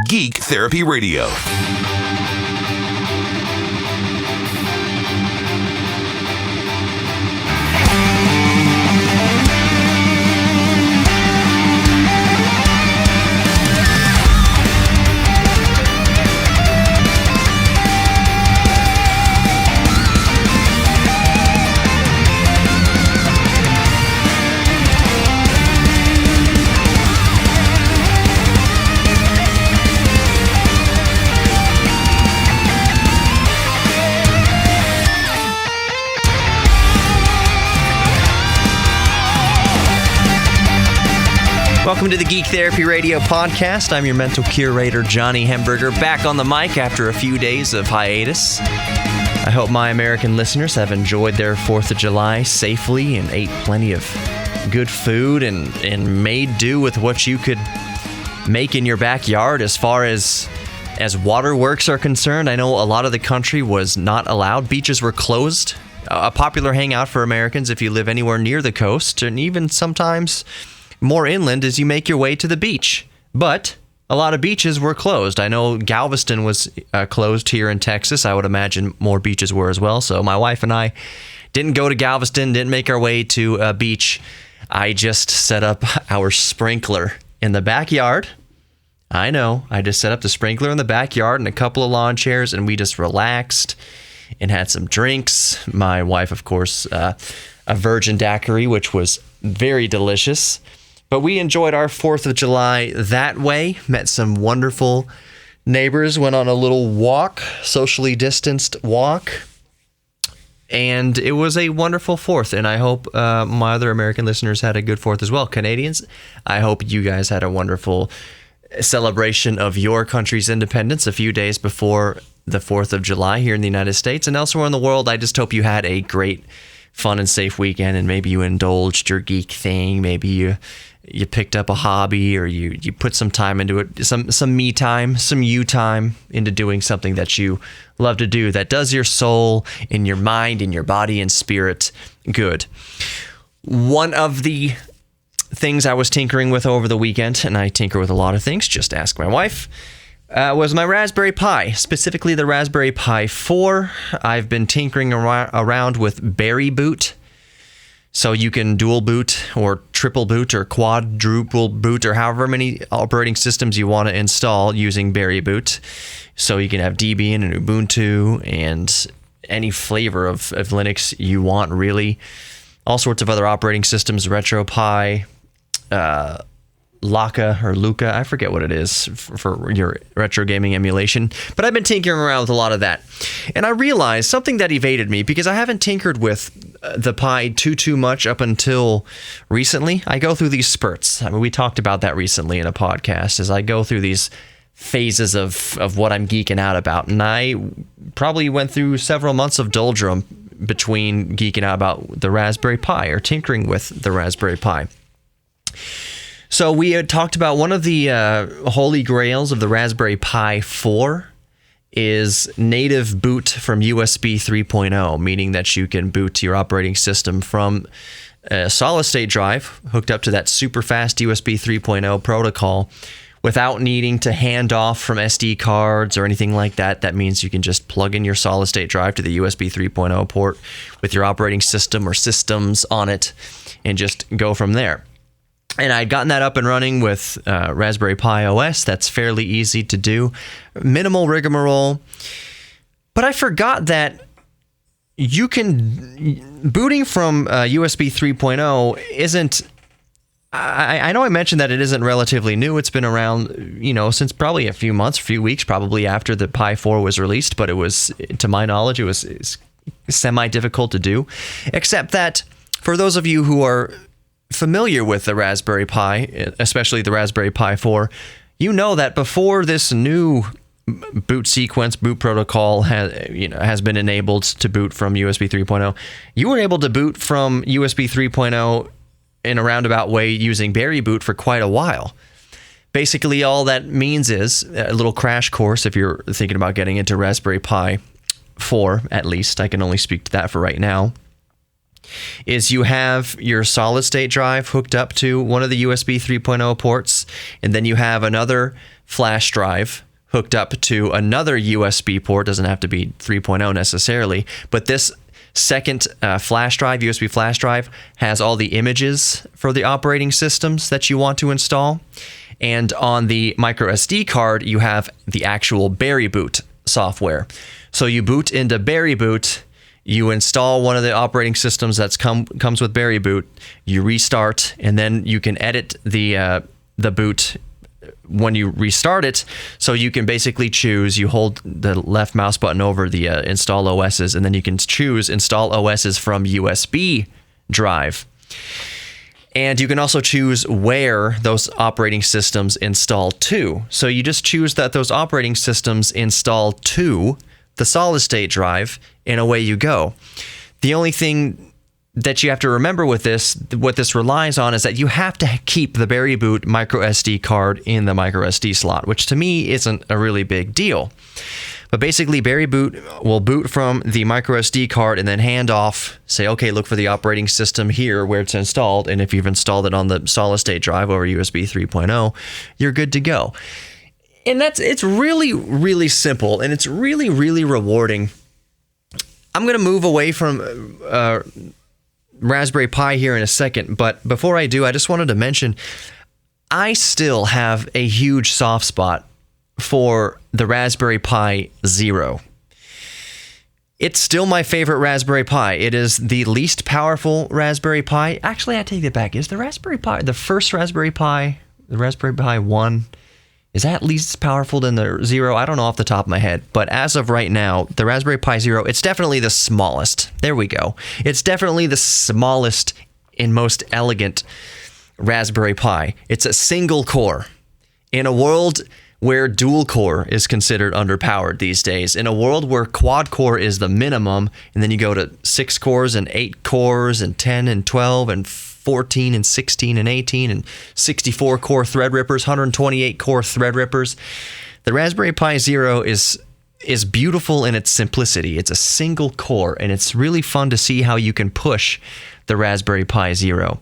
Geek Therapy Radio. Welcome to the Geek Therapy Radio podcast. I'm your mental curator, Johnny Hemberger, back on the mic after a few days of hiatus. I hope my American listeners have enjoyed their 4th of July safely and ate plenty of good food and made do with what you could make in your backyard as far as waterworks are concerned. I know a lot of the country was not allowed. Beaches were closed. A popular hangout for Americans if you live anywhere near the coast, and even sometimes more inland as you make your way to the beach. But a lot of beaches were closed. I know Galveston was closed here in Texas. I would imagine more beaches were as well. So my wife and I didn't go to Galveston, didn't make our way to a beach. I just set up our sprinkler in the backyard. I know. I just set up the sprinkler in the backyard and a couple of lawn chairs, and we just relaxed and had some drinks. My wife, of course, a virgin daiquiri, which was very delicious. But we enjoyed our 4th of July that way, met some wonderful neighbors, went on a little walk, socially distanced walk, and it was a wonderful 4th, and I hope my other American listeners had a good 4th as well. Canadians, I hope you guys had a wonderful celebration of your country's independence a few days before the 4th of July here in the United States and elsewhere in the world. I just hope you had a great, fun, and safe weekend, and maybe you indulged your geek thing, maybe you picked up a hobby, or you put some time into it, some me time, some you time into doing something that you love to do, that does your soul and your mind and your body and spirit good. One of the things I was tinkering with over the weekend, and I tinker with a lot of things, just ask my wife, was my Raspberry Pi, specifically the Raspberry Pi 4. I've been tinkering around with Berry Boot. So you can dual boot or triple boot or quadruple boot or however many operating systems you want to install using Berry Boot. So you can have Debian and Ubuntu and any flavor of Linux you want, really. All sorts of other operating systems, RetroPie, Luca, I forget what it is for your retro gaming emulation, but I've been tinkering around with a lot of that. And I realized something that evaded me because I haven't tinkered with the Pi too much up until recently. I go through these spurts. I mean, we talked about that recently in a podcast, as I go through these phases of what I'm geeking out about. And I probably went through several months of doldrum between geeking out about the Raspberry Pi or tinkering with the Raspberry Pi. So we had talked about one of the holy grails of the Raspberry Pi 4 is native boot from USB 3.0, meaning that you can boot your operating system from a solid-state drive hooked up to that super fast USB 3.0 protocol without needing to hand off from SD cards or anything like that. That means you can just plug in your solid-state drive to the USB 3.0 port with your operating system or systems on it and just go from there. And I'd gotten that up and running with Raspberry Pi OS. That's fairly easy to do. Minimal rigmarole. But I forgot that you can... Booting from USB 3.0 isn't... I know I mentioned that it isn't relatively new. It's been around, since probably a few months, a few weeks, probably after the Pi 4 was released. But it was, to my knowledge, it was semi-difficult to do. Except that for those of you who are familiar with the Raspberry Pi, especially the Raspberry Pi 4, you know that before this new boot sequence, boot protocol has been enabled to boot from USB 3.0, you were able to boot from USB 3.0 in a roundabout way using Berry Boot for quite a while. Basically, all that means is a little crash course if you're thinking about getting into Raspberry Pi 4, at least. I can only speak to that for right now. is you have your solid state drive hooked up to one of the USB 3.0 ports, and then you have another flash drive hooked up to another USB port. Doesn't have to be 3.0 necessarily, but this second flash drive, USB flash drive, has all the images for the operating systems that you want to install. And on the micro SD card, you have the actual Berry Boot software. So you boot into Berry Boot, you install one of the operating systems that's comes with Berry Boot, you restart, and then you can edit the boot when you restart it. So you can basically choose, you hold the left mouse button over the install OSs, and then you can choose install OSs from USB drive. And you can also choose where those operating systems install to. So you just choose that those operating systems install to the solid state drive, and away you go. The only thing that you have to remember with this, what this relies on, is that you have to keep the Berry Boot micro SD card in the micro SD slot, which to me isn't a really big deal. But basically, Berry Boot will boot from the micro SD card and then hand off, say, okay, look for the operating system here where it's installed. And if you've installed it on the solid state drive over USB 3.0, you're good to go. And it's really, really simple, and it's really, really rewarding. I'm going to move away from Raspberry Pi here in a second, but before I do, I just wanted to mention I still have a huge soft spot for the Raspberry Pi Zero. It's still my favorite Raspberry Pi. It is the least powerful Raspberry Pi. Actually, I take it back. Is the Raspberry Pi, the first Raspberry Pi, the Raspberry Pi 1, is that least powerful than the Zero? I don't know off the top of my head. But as of right now, the Raspberry Pi Zero, it's definitely the smallest. There we go. It's definitely the smallest and most elegant Raspberry Pi. It's a single core. In a world where dual core is considered underpowered these days, in a world where quad core is the minimum, and then you go to 6 cores and 8 cores and 10 and 12 and 14 and 16 and 18 and 64 core Threadrippers, 128 core Threadrippers. The Raspberry Pi Zero is beautiful in its simplicity. It's a single core, and it's really fun to see how you can push the Raspberry Pi Zero.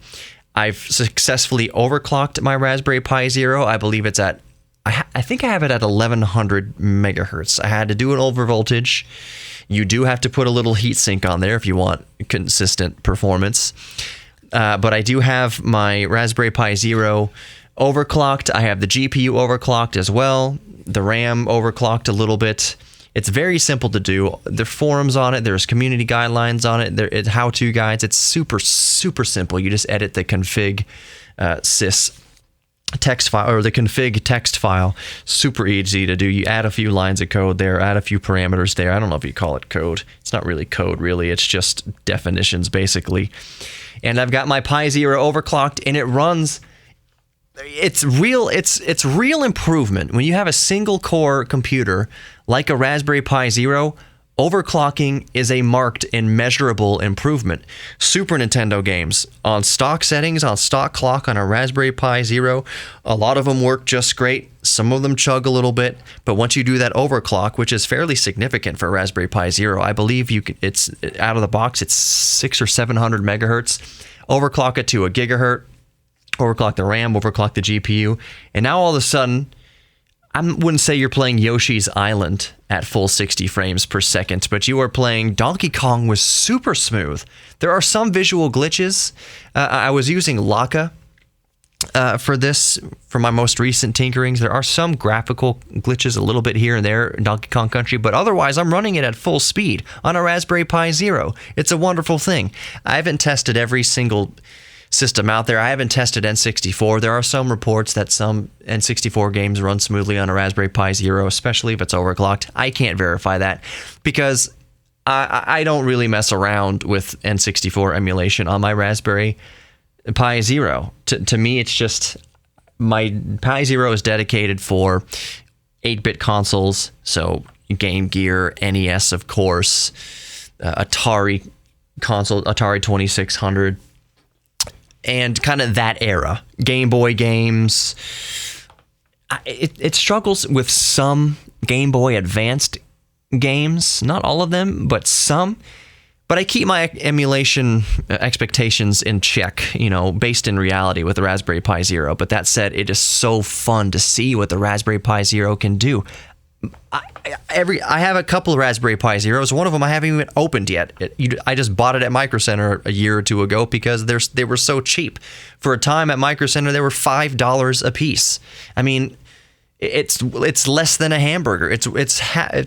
I've successfully overclocked my Raspberry Pi Zero. I believe it's at, I think I have it at 1100 megahertz. I had to do an overvoltage. You do have to put a little heatsink on there if you want consistent performance. But I do have my Raspberry Pi Zero overclocked. I have the GPU overclocked as well. The RAM overclocked a little bit. It's very simple to do. There are forums on it. There's community guidelines on it. It's how-to guides. It's super, super simple. You just edit the config sys text file, or the config text file. Super easy to do. You add a few lines of code there, add a few parameters there. I don't know if you call it code. It's not really code, really. It's just definitions, basically. And I've got my Pi Zero overclocked, and it runs. It's real improvement. When you have a single core computer like a Raspberry Pi Zero, overclocking is a marked and measurable improvement. Super Nintendo games on stock settings, on stock clock on a Raspberry Pi Zero, a lot of them work just great. Some of them chug a little bit, but once you do that overclock, which is fairly significant for Raspberry Pi Zero, I believe it's out of the box, it's 600 or 700 megahertz. Overclock it to a gigahertz, overclock the RAM, overclock the GPU, and now all of a sudden, I wouldn't say you're playing Yoshi's Island at full 60 frames per second, but you are playing Donkey Kong with super smooth. There are some visual glitches. I was using Laka for my most recent tinkerings. There are some graphical glitches a little bit here and there in Donkey Kong Country, but otherwise I'm running it at full speed on a Raspberry Pi Zero. It's a wonderful thing. I haven't tested every single system out there. I haven't tested N64. There are some reports that some N64 games run smoothly on a Raspberry Pi Zero, especially if it's overclocked. I can't verify that because I don't really mess around with N64 emulation on my Raspberry Pi Zero. To me, it's just my Pi Zero is dedicated for 8-bit consoles, so Game Gear, NES, of course, Atari console, Atari 2600, and kind of that era. Game Boy games. It struggles with some Game Boy Advanced games, not all of them, but some. But I keep my emulation expectations in check, based in reality with the Raspberry Pi Zero. But that said, it is so fun to see what the Raspberry Pi Zero can do. I have a couple of Raspberry Pi Zeros. One of them I haven't even opened yet. I just bought it at Micro Center a year or two ago because they were so cheap. For a time at Micro Center, they were $5 a piece. I mean, it's less than a hamburger. It's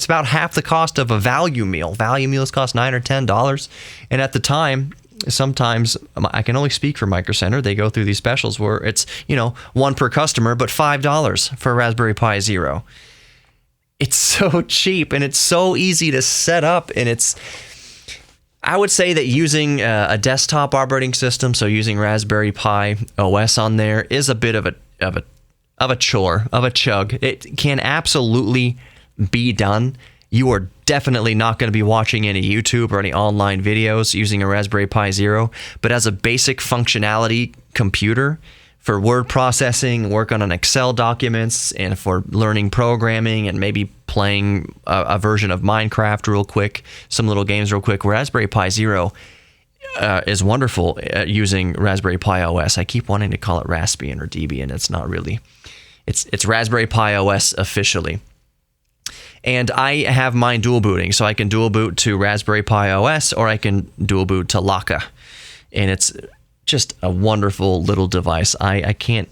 about half the cost of a value meal. Value meals cost $9 or $10, and at the time, sometimes I can only speak for Micro Center. They go through these specials where it's one per customer, but $5 for a Raspberry Pi Zero. It's so cheap and it's so easy to set up, and I would say that using a desktop operating system, so using Raspberry Pi OS on there, is a bit of a chore, of a chug. It can absolutely be done. You are definitely not going to be watching any YouTube or any online videos using a Raspberry Pi Zero, but as a basic functionality computer for word processing, work on Excel documents, and for learning programming and maybe playing a version of Minecraft real quick, some little games real quick, Raspberry Pi Zero is wonderful at using Raspberry Pi OS. I keep wanting to call it Raspbian or Debian. It's not really. It's Raspberry Pi OS officially. And I have mine dual booting, so I can dual boot to Raspberry Pi OS or I can dual boot to Laka. And it's just a wonderful little device. I can't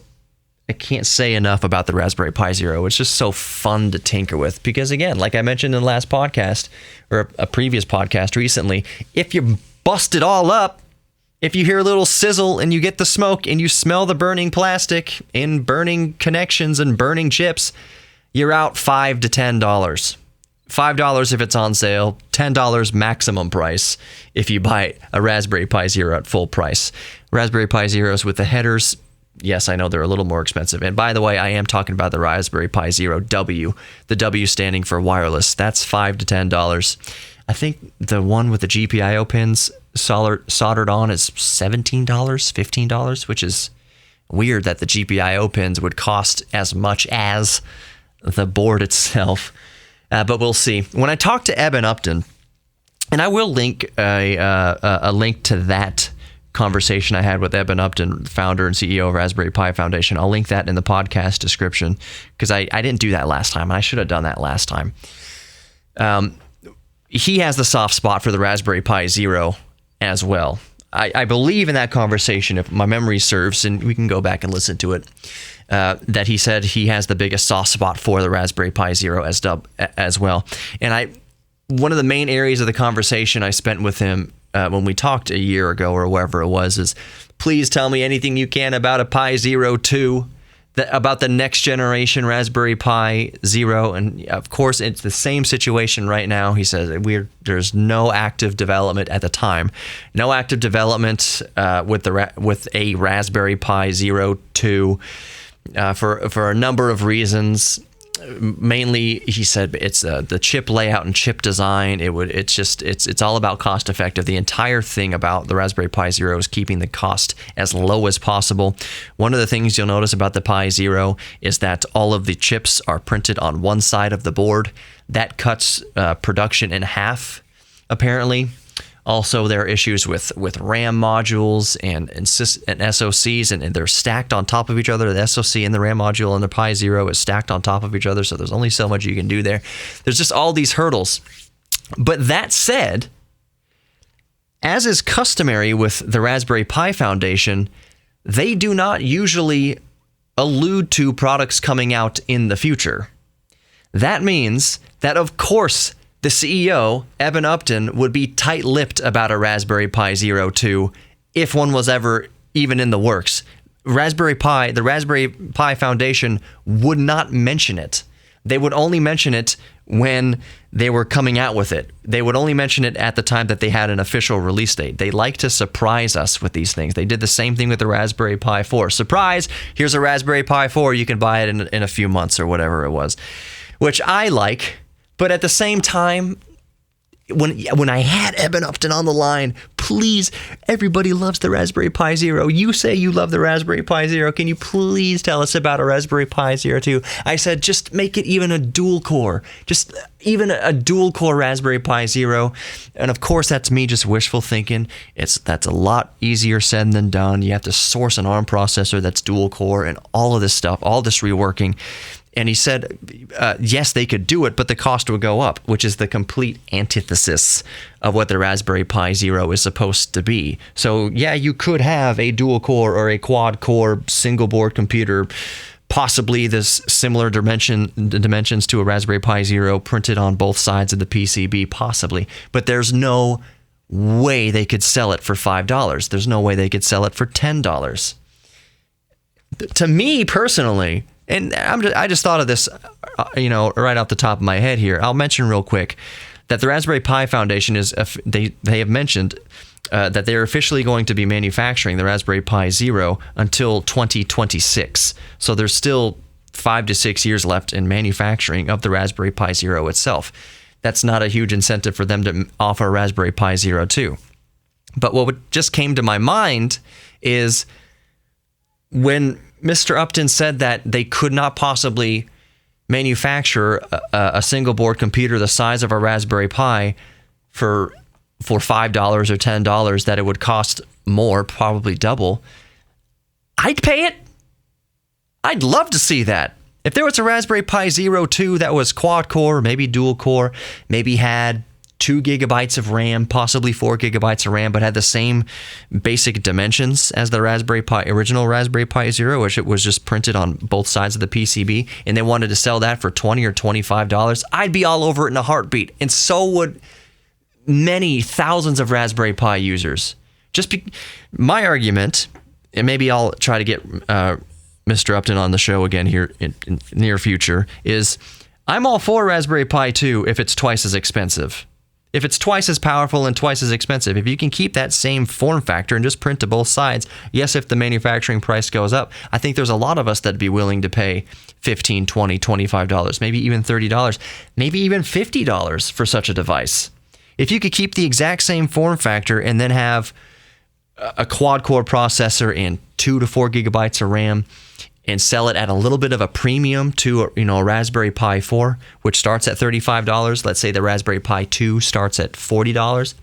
say enough about the Raspberry Pi Zero. It's just so fun to tinker with because, again, like I mentioned in the last podcast or a previous podcast recently, if you bust it all up, if you hear a little sizzle and you get the smoke and you smell the burning plastic and burning connections and burning chips, you're out $5 to $10. $5 if it's on sale, $10 maximum price if you buy a Raspberry Pi Zero at full price. Raspberry Pi Zeros with the headers, yes, I know they're a little more expensive. And by the way, I am talking about the Raspberry Pi Zero W, the W standing for wireless. That's $5 to $10. I think the one with the GPIO pins soldered on is $17, $15, which is weird that the GPIO pins would cost as much as the board itself. But we'll see. When I talk to Eben Upton, and I will link a link to that conversation I had with Eben Upton, founder and CEO of Raspberry Pi Foundation. I'll link that in the podcast description because I didn't do that last time, and I should have done that last time. He has the soft spot for the Raspberry Pi Zero as well. I believe in that conversation, if my memory serves, and we can go back and listen to it, that he said he has the biggest soft spot for the Raspberry Pi Zero as well. And one of the main areas of the conversation I spent with him when we talked a year ago or wherever it was is, please tell me anything you can about a Pi Zero 2, about the next generation Raspberry Pi Zero. And of course, it's the same situation right now. He says there's no active development at the time. No active development with a Raspberry Pi Zero 2 for a number of reasons. Mainly, he said it's the chip layout and chip design. It's all about cost effective. The entire thing about the Raspberry Pi Zero is keeping the cost as low as possible. One of the things you'll notice about the Pi Zero is that all of the chips are printed on one side of the board. That cuts production in half, apparently. Also, there are issues with RAM modules and SoCs, and they're stacked on top of each other. The SoC and the RAM module and the Pi Zero is stacked on top of each other, so there's only so much you can do there. There's just all these hurdles. But that said, as is customary with the Raspberry Pi Foundation, they do not usually allude to products coming out in the future. That means that, of course, the CEO, Eben Upton, would be tight-lipped about a Raspberry Pi Zero 2 if one was ever even in the works. The Raspberry Pi Foundation would not mention it. They would only mention it when they were coming out with it. They would only mention it at the time that they had an official release date. They like to surprise us with these things. They did the same thing with the Raspberry Pi 4. Surprise! Here's a Raspberry Pi 4. You can buy it in a few months or whatever it was, which I like. But at the same time, when I had Eben Upton on the line, please, everybody loves the Raspberry Pi Zero. You say you love the Raspberry Pi Zero. Can you please tell us about a Raspberry Pi Zero 2? I said, just make it even a dual core. Just even a dual core Raspberry Pi Zero. And of course, that's me just wishful thinking. That's a lot easier said than done. You have to source an ARM processor that's dual core and all of this stuff, all this reworking. And he said, yes, they could do it, but the cost would go up, which is the complete antithesis of what the Raspberry Pi Zero is supposed to be. So, yeah, you could have a dual-core or a quad-core single-board computer, possibly this similar dimensions to a Raspberry Pi Zero printed on both sides of the PCB, possibly. But there's no way they could sell it for $5. There's no way they could sell it for $10. To me, personally... And I just thought of this, right off the top of my head here. I'll mention real quick that the Raspberry Pi Foundation they have mentioned that they are officially going to be manufacturing the Raspberry Pi Zero until 2026. So there's still 5 to 6 years left in manufacturing of the Raspberry Pi Zero itself. That's not a huge incentive for them to offer a Raspberry Pi Zero 2. But what just came to my mind is when Mr. Upton said that they could not possibly manufacture a single board computer the size of a Raspberry Pi for $5 or $10, that it would cost more, probably double. I'd pay it. I'd love to see that. If there was a Raspberry Pi Zero 2 that was quad core, maybe dual core, maybe had 2 gigabytes of RAM, possibly 4 gigabytes of RAM, but had the same basic dimensions as the original Raspberry Pi Zero, which it was just printed on both sides of the PCB, and they wanted to sell that for $20 or $25, I'd be all over it in a heartbeat. And so would many thousands of Raspberry Pi users. My argument, and maybe I'll try to get Mr. Upton on the show again here in the near future, is I'm all for Raspberry Pi 2 if it's twice as expensive. If it's twice as powerful and twice as expensive, if you can keep that same form factor and just print to both sides, yes, if the manufacturing price goes up, I think there's a lot of us that'd be willing to pay $15, $20, $25, maybe even $30, maybe even $50 for such a device. If you could keep the exact same form factor and then have a quad-core processor and 2 to 4 gigabytes of RAM, and sell it at a little bit of a premium to a Raspberry Pi 4, which starts at $35. Let's say the Raspberry Pi 2 starts at $40.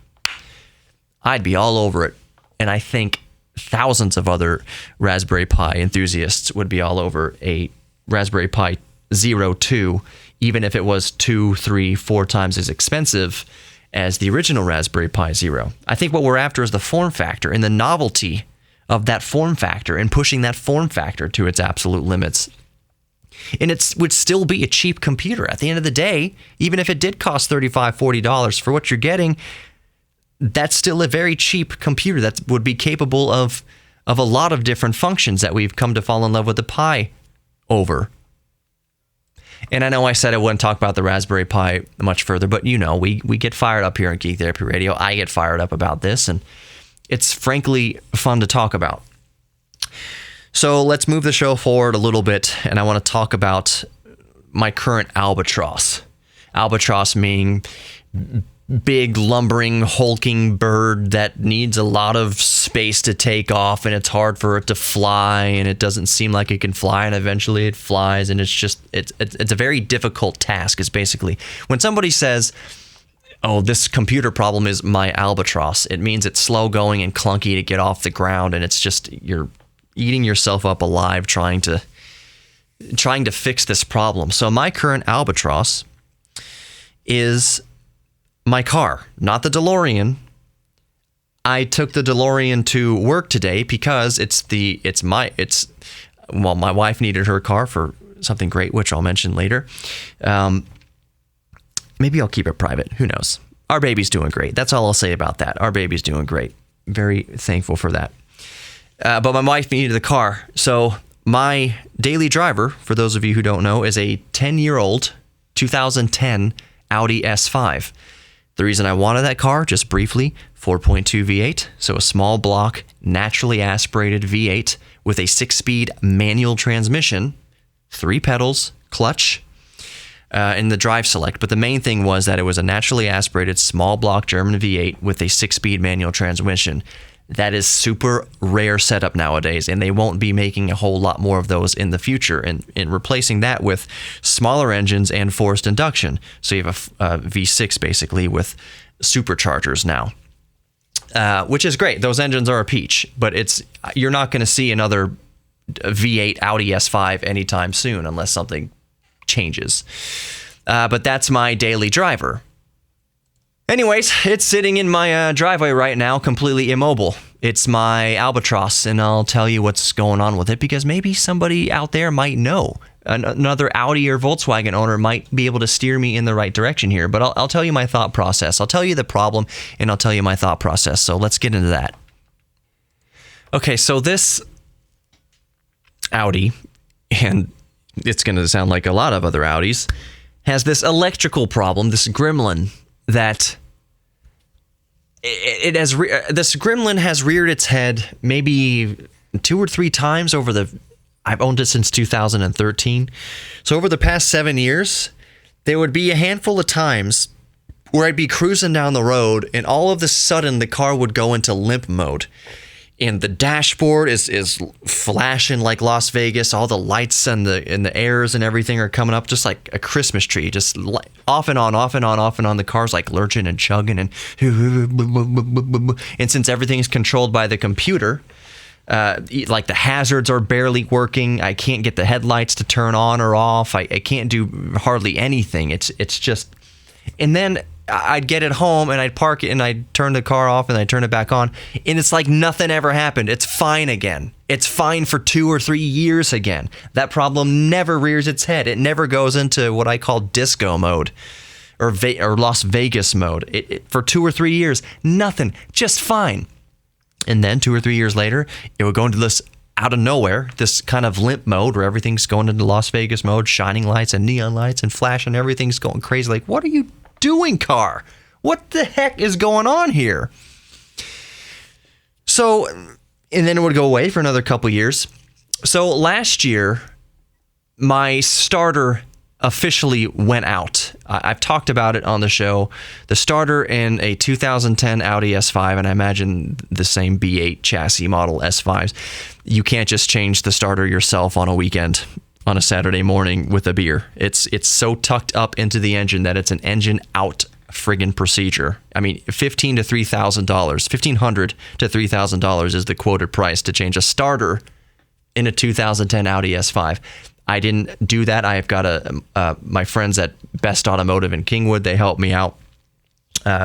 I'd be all over it. And I think thousands of other Raspberry Pi enthusiasts would be all over a Raspberry Pi Zero 2, even if it was 2, 3, 4 times as expensive as the original Raspberry Pi Zero. I think what we're after is the form factor and the novelty of that form factor and pushing that form factor to its absolute limits. And it would still be a cheap computer. At the end of the day, even if it did cost $35, $40 for what you're getting, that's still a very cheap computer that would be capable of a lot of different functions that we've come to fall in love with the Pi over. And I know I said I wouldn't talk about the Raspberry Pi much further, but we get fired up here on Geek Therapy Radio. I get fired up about this, and it's frankly fun to talk about. So let's move the show forward a little bit, and I want to talk about my current albatross. Albatross meaning big, lumbering, hulking bird that needs a lot of space to take off, and it's hard for it to fly, and it doesn't seem like it can fly, and eventually it flies, and it's a very difficult task, is basically. When somebody says, oh, this computer problem is my albatross, it means it's slow going and clunky to get off the ground, and it's just you're eating yourself up alive trying to fix this problem. So my current albatross is my car, not the Delorean. I took the Delorean to work today because my wife needed her car for something great, which I'll mention later. Maybe I'll keep it private. Who knows? Our baby's doing great. That's all I'll say about that. Our baby's doing great. Very thankful for that. But my wife needed the car. So my daily driver, for those of you who don't know, is a 10-year-old 2010 Audi S5. The reason I wanted that car, just briefly, 4.2 V8, so a small block, naturally aspirated V8 with a 6-speed manual transmission, 3 pedals, clutch. in the drive select. But the main thing was that it was a naturally aspirated small block German V8 with a 6-speed manual transmission. That is super rare setup nowadays, and they won't be making a whole lot more of those in the future, and replacing that with smaller engines and forced induction. So you have a V6 basically with superchargers now, which is great. Those engines are a peach, but you're not going to see another V8 Audi S5 anytime soon unless something changes. But that's my daily driver. Anyways, it's sitting in my driveway right now, completely immobile. It's my Albatross, and I'll tell you what's going on with it because maybe somebody out there might know. Another Audi or Volkswagen owner might be able to steer me in the right direction here, but I'll tell you my thought process. I'll tell you the problem, and I'll tell you my thought process. So let's get into that. Okay, so this Audi, and it's going to sound like a lot of other Audis, has this electrical problem, this gremlin, that this gremlin has reared its head maybe 2 or 3 times I've owned it since 2013. So over the past 7 years, there would be a handful of times where I'd be cruising down the road and all of a sudden the car would go into limp mode. And the dashboard is flashing like Las Vegas. All the lights and the airs and everything are coming up just like a Christmas tree. Just off and on, off and on, off and on. The car's like lurching and chugging. And since everything is controlled by the computer, like the hazards are barely working. I can't get the headlights to turn on or off. I can't do hardly anything. It's just... And then I'd get it home and I'd park it and I'd turn the car off and I'd turn it back on, and it's like nothing ever happened. It's fine again. It's fine for 2 or 3 years again. That problem never rears its head. It never goes into what I call disco mode or Las Vegas mode. For 2 or 3 years, nothing, just fine. And then 2 or 3 years later, it would go into this out of nowhere, this kind of limp mode where everything's going into Las Vegas mode, shining lights and neon lights and flashing, everything's going crazy. Like, what are you doing, car? What the heck is going on here? So, and then it would go away for another couple years. So last year, my starter officially went out. I've talked about it on the show. The starter in a 2010 Audi S5, and I imagine the same B8 chassis model S5s, you can't just change the starter yourself on a weekend, on a Saturday morning with a beer. It's so tucked up into the engine that it's an engine out friggin' procedure. I mean, $1,500 to $3,000 is the quoted price to change a starter in a 2010 Audi S5. I didn't do that. I've got my friends at Best Automotive in Kingwood. They helped me out.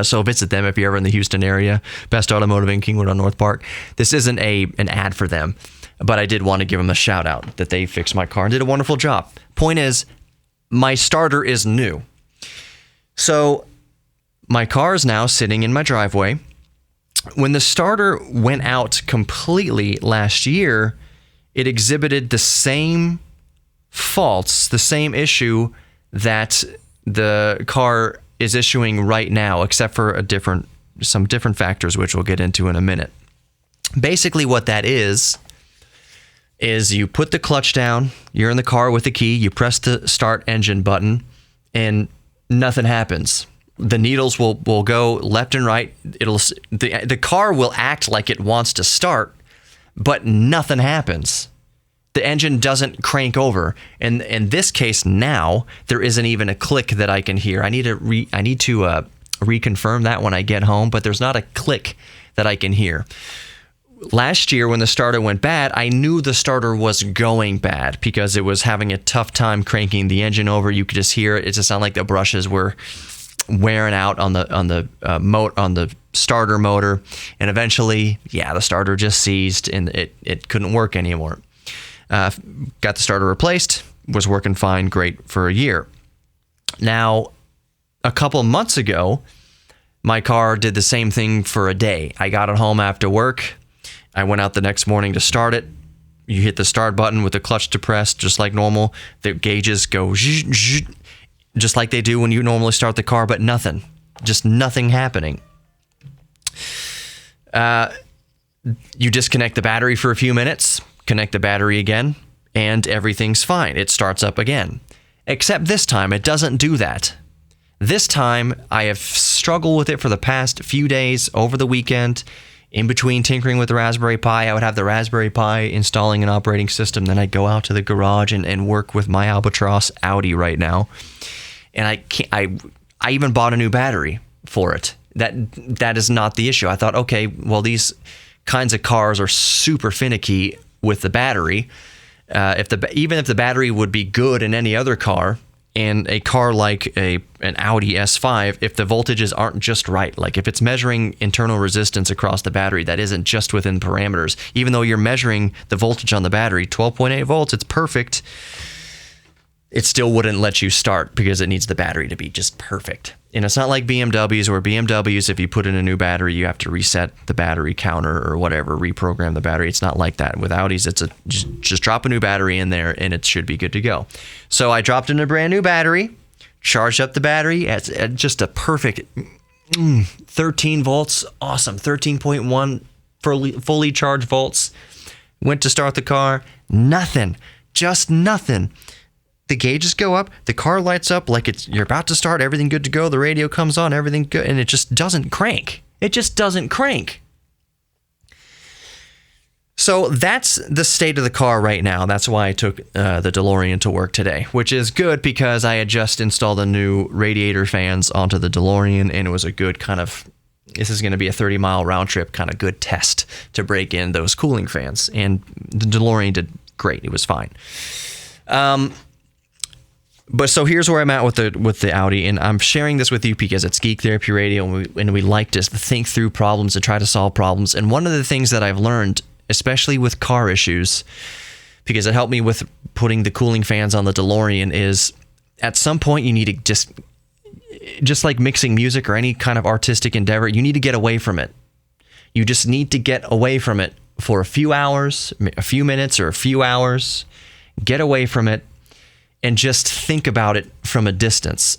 So visit them if you're ever in the Houston area. Best Automotive in Kingwood on North Park. This isn't an ad for them, but I did want to give them a shout out that they fixed my car and did a wonderful job. Point is, my starter is new. So my car is now sitting in my driveway. When the starter went out completely last year, it exhibited the same faults, the same issue that the car is issuing right now, except for some different factors, which we'll get into in a minute. Basically what that is you put the clutch down, you're in the car with the key, you press the start engine button, and nothing happens. The needles will go left and right. The car will act like it wants to start, but nothing happens. The engine doesn't crank over. And in this case now, there isn't even a click that I can hear. I need to reconfirm that when I get home, but there's not a click that I can hear. Last year, when the starter went bad, I knew the starter was going bad because it was having a tough time cranking the engine over. You could just hear it. It just sounded like the brushes were wearing out on the starter motor, and eventually, the starter just seized and it couldn't work anymore. Got the starter replaced, was working fine, great for a year. Now, a couple months ago, my car did the same thing for a day. I got it home after work. I went out the next morning to start it. You hit the start button with the clutch depressed, just like normal. The gauges go just like they do when you normally start the car, but nothing. Just nothing happening. You disconnect the battery for a few minutes, connect the battery again, and everything's fine. It starts up again. Except this time, it doesn't do that. This time, I have struggled with it for the past few days over the weekend. In between tinkering with the Raspberry Pi, I would have the Raspberry Pi installing an operating system. Then I'd go out to the garage and work with my Albatross Audi right now. And I even bought a new battery for it. That is not the issue. I thought, okay, well, these kinds of cars are super finicky with the battery. Even if the battery would be good in any other car, and a car like an Audi S5, if the voltages aren't just right, like if it's measuring internal resistance across the battery that isn't just within parameters, even though you're measuring the voltage on the battery, 12.8 volts, it's perfect, it still wouldn't let you start because it needs the battery to be just perfect. And it's not like BMWs, where BMWs, if you put in a new battery, you have to reset the battery counter or whatever, reprogram the battery. It's not like that. With Audis, it's just drop a new battery in there and it should be good to go. So I dropped in a brand new battery, charged up the battery at just a perfect 13 volts. Awesome. 13.1 fully charged volts. Went to start the car. Nothing. Just nothing. The gauges go up, the car lights up like you're about to start, everything good to go, the radio comes on, everything good, and it just doesn't crank. It just doesn't crank. So that's the state of the car right now. That's why I took the DeLorean to work today, which is good because I had just installed the new radiator fans onto the DeLorean, and it was a good this is going to be a 30-mile round trip kind of good test to break in those cooling fans. And the DeLorean did great. It was fine. But so here's where I'm at with the Audi, and I'm sharing this with you because it's Geek Therapy Radio, and we like to think through problems and try to solve problems. And one of the things that I've learned, especially with car issues, because it helped me with putting the cooling fans on the DeLorean, is at some point you need to just like mixing music or any kind of artistic endeavor, you need to get away from it. You just need to get away from it for a few hours, a few minutes, or a few hours. Get away from it. And just think about it from a distance.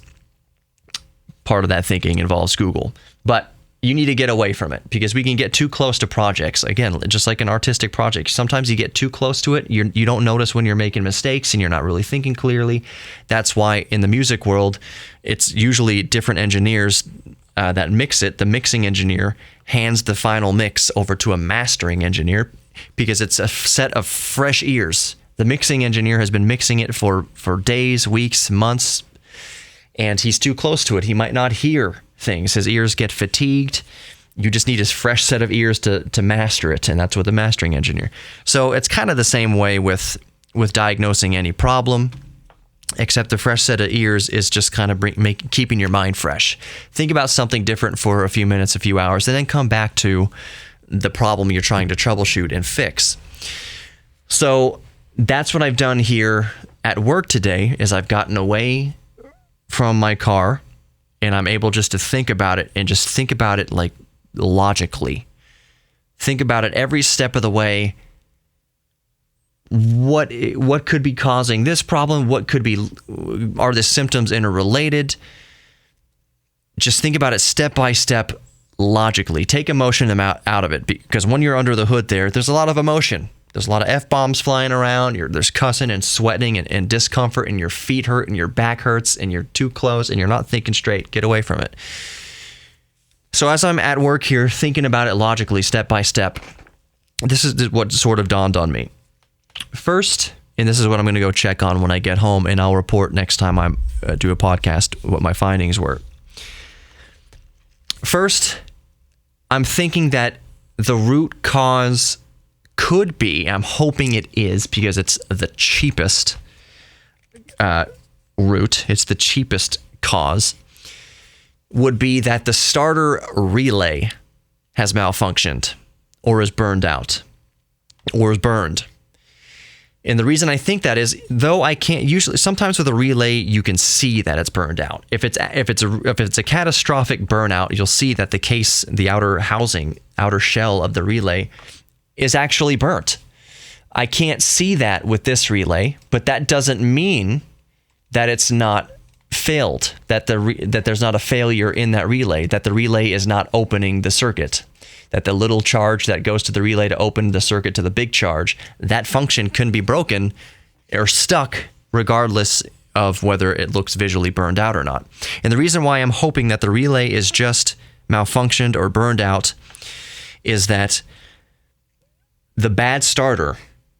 Part of that thinking involves Google. But you need to get away from it because we can get too close to projects. Again, just like an artistic project, sometimes you get too close to it. You don't notice when you're making mistakes and you're not really thinking clearly. That's why in the music world, it's usually different engineers that mix it. The mixing engineer hands the final mix over to a mastering engineer because it's a set of fresh ears. The mixing engineer has been mixing it for days, weeks, months, and he's too close to it. He might not hear things. His ears get fatigued. You just need a fresh set of ears to master it, and that's with the mastering engineer. So it's kind of the same way with diagnosing any problem, except the fresh set of ears is just kind of keeping your mind fresh. Think about something different for a few minutes, a few hours, and then come back to the problem you're trying to troubleshoot and fix. So that's what I've done here at work today, is I've gotten away from my car and I'm able just to think about it and just think about it like logically. Think about it every step of the way. What could be causing this problem? Are the symptoms interrelated? Just think about it step by step logically. Take emotion out of it, because when you're under the hood there's a lot of emotion. There's a lot of F-bombs flying around. There's cussing and sweating and discomfort, and your feet hurt and your back hurts and you're too close and you're not thinking straight. Get away from it. So as I'm at work here thinking about it logically, step by step, this is what sort of dawned on me. First, and this is what I'm going to go check on when I get home, and I'll report next time I do a podcast what my findings were. First, I'm thinking that the root cause could be, I'm hoping it is because it's the cheapest route, it's the cheapest cause, would be that the starter relay has malfunctioned or is burned out or is burned. And the reason I think that is, though I can't usually, sometimes with a relay you can see that it's burned out. If it's a catastrophic burnout, you'll see that the case, the outer shell of the relay is actually burnt. I can't see that with this relay, but that doesn't mean that it's not failed, that there's not a failure in that relay, that the relay is not opening the circuit, that the little charge that goes to the relay to open the circuit to the big charge, that function can be broken or stuck regardless of whether it looks visually burned out or not. And the reason why I'm hoping that the relay is just malfunctioned or burned out is that the bad starter,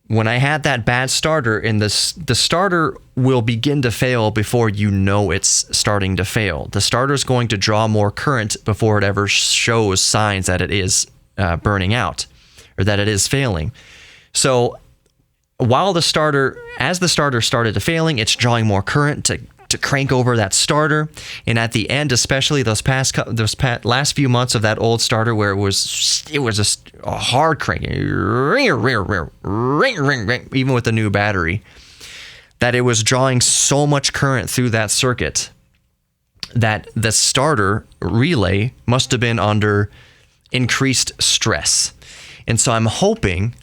when I had that bad starter, and the starter will begin to fail before you know it's starting to fail. The starter is going to draw more current before it ever shows signs that it is burning out or that it is failing. So while as the starter started to failing, it's drawing more current to crank over that starter. And at the end, especially those last few months of that old starter where it was just a hard cranking, even with the new battery, that it was drawing so much current through that circuit that the starter relay must have been under increased stress. And so I'm hoping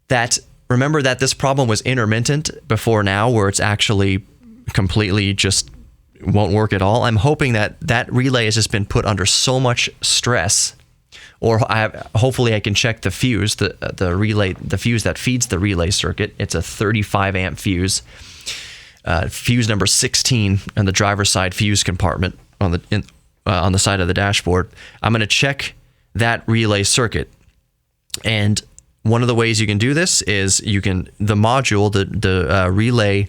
that, remember that this problem was intermittent before now, where it's actually completely just won't work at all. I'm hoping that relay has just been put under so much stress, or hopefully I can check the fuse, the relay, the fuse that feeds the relay circuit. It's a 35 amp fuse, fuse number 16 on the driver's side fuse compartment on the side of the dashboard. I'm going to check that relay circuit, and one of the ways you can do this is the relay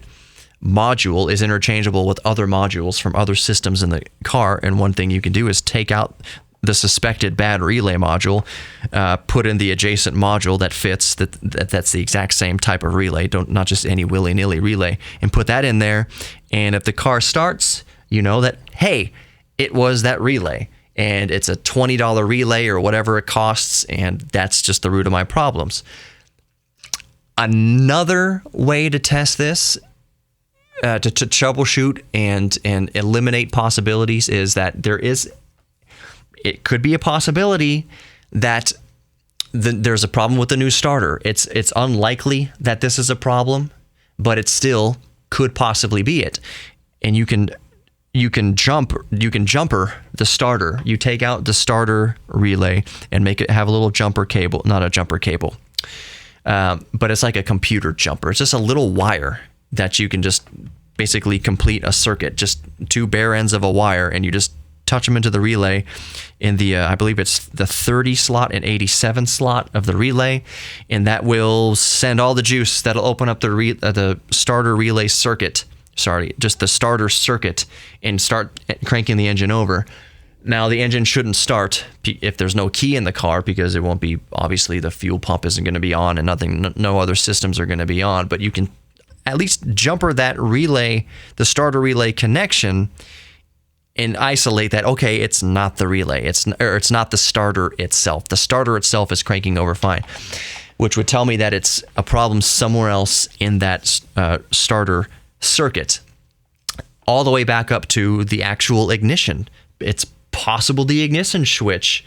module is interchangeable with other modules from other systems in the car. And one thing you can do is take out the suspected bad relay module, put in the adjacent module that fits that's the exact same type of relay, not just any willy-nilly relay, and put that in there. And if the car starts, you know that, hey, it was that relay. And it's a $20 relay or whatever it costs, and that's just the root of my problems. Another way to test this, to troubleshoot and eliminate possibilities, is that it could be a possibility that there's a problem with the new starter. It's unlikely that this is a problem, but it still could possibly be it. And you can jumper the starter. You take out the starter relay and make it have a little jumper cable, not a jumper cable, but it's like a computer jumper. It's just a little wire that you can just basically complete a circuit, just two bare ends of a wire, and you just touch them into the relay in the, I believe it's the 30 slot and 87 slot of the relay, and that will send all the juice. That'll open up the starter relay circuit. Just the starter circuit, and start cranking the engine over. Now, the engine shouldn't start if there's no key in the car, because it won't be, obviously the fuel pump isn't going to be on, and no other systems are going to be on. But you can at least jumper that relay, the starter relay connection, and isolate that, okay, it's not the relay. It's not the starter itself. The starter itself is cranking over fine, which would tell me that it's a problem somewhere else in that starter circuit, all the way back up to the actual ignition. It's possible the ignition switch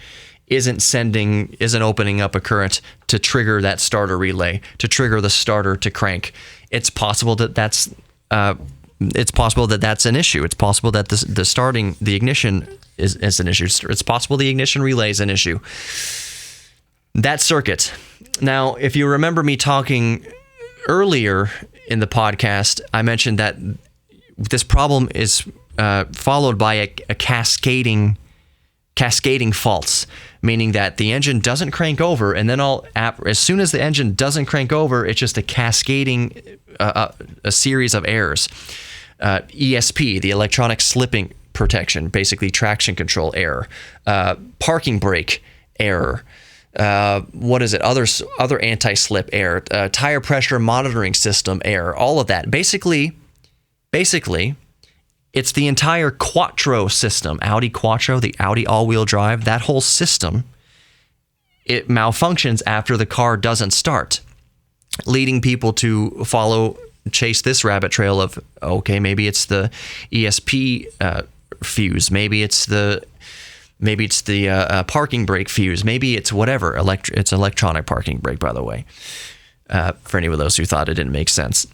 isn't opening up a current to trigger that starter relay, to trigger the starter to crank. It's possible that that's an issue. It's possible that the ignition is an issue. It's possible the ignition relay is an issue. That circuit. Now, if you remember me talking earlier in the podcast, I mentioned that this problem is followed by a cascading faults, meaning that the engine doesn't crank over, and then as soon as the engine doesn't crank over, it's just a cascading a series of errors. ESP, the electronic slipping protection, basically traction control error, parking brake error. What is it? Other anti-slip error, tire pressure monitoring system error, all of that. Basically, it's the entire Quattro system, Audi Quattro, the Audi all-wheel drive, that whole system, it malfunctions after the car doesn't start, leading people to chase this rabbit trail of, okay, maybe it's the ESP fuse, maybe it's the parking brake fuse. Maybe it's whatever. It's electronic parking brake, by the way, for any of those who thought it didn't make sense.